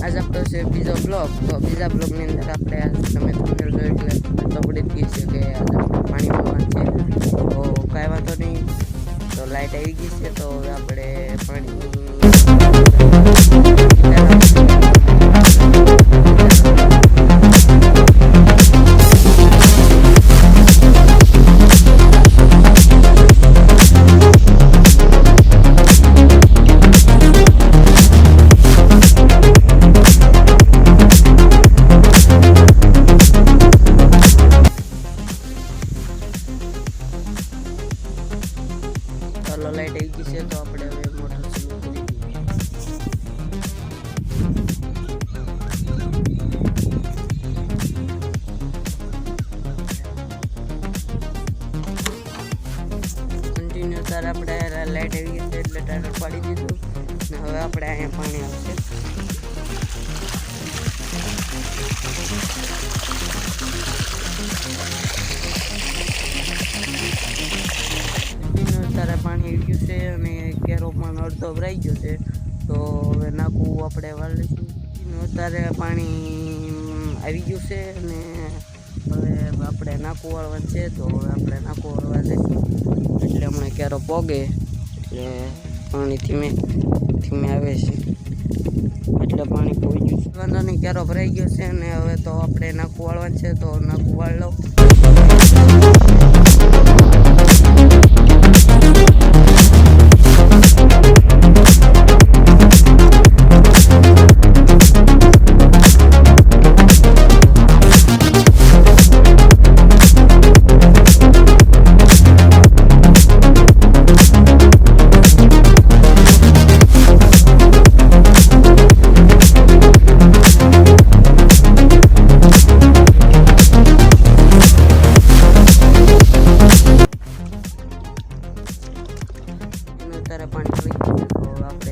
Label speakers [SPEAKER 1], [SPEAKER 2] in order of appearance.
[SPEAKER 1] આજ આપણો છે બીજો બ્લોગ. તો બીજા બ્લોગની અંદર આપણે તમે thumbnail જોઈ એટલે તો પડી જ ગઈ છે કે આજે પાણી ભરવાનું છે. તો કાંઈ વાંધો નહીં, તો લાઇટ આવી ગઈ છે. તો હવે આપણે પાણી લાઇટ આવી ગઈ છે. તો આપણે હવે મોટર ચાલુ કરી દઈએ. કન્ટિન્યુ તાર આપણે લાઇટ આવી ગઈ છે એટલે ટાયર પાડી દીધું ને હવે આપણે અહીંયા પાણી આવશે. તારે પાણી આવી ગયું છે અને કેરો પણ અડધો ભરાઈ ગયો છે. તો હવે નાખવું આપણે વાળીશું. અત્યારે પાણી આવી ગયું છે અને હવે આપણે નાખવું વાળવાનું છે. તો હવે આપણે નાખવું વાળવા જઈશું એટલે હમણાં કેરો પોગે એટલે પાણી ધીમે ધીમે આવે છે એટલે પાણી પોઈ ગયું છે. વાંધો નહીં, કેરો ભરાઈ ગયો છે અને હવે તો આપણે નાખવું વાળવાનું છે. તો નાખવું વાળ લો. અત્યારે પાણી આવી ગયું છે. તો આપણે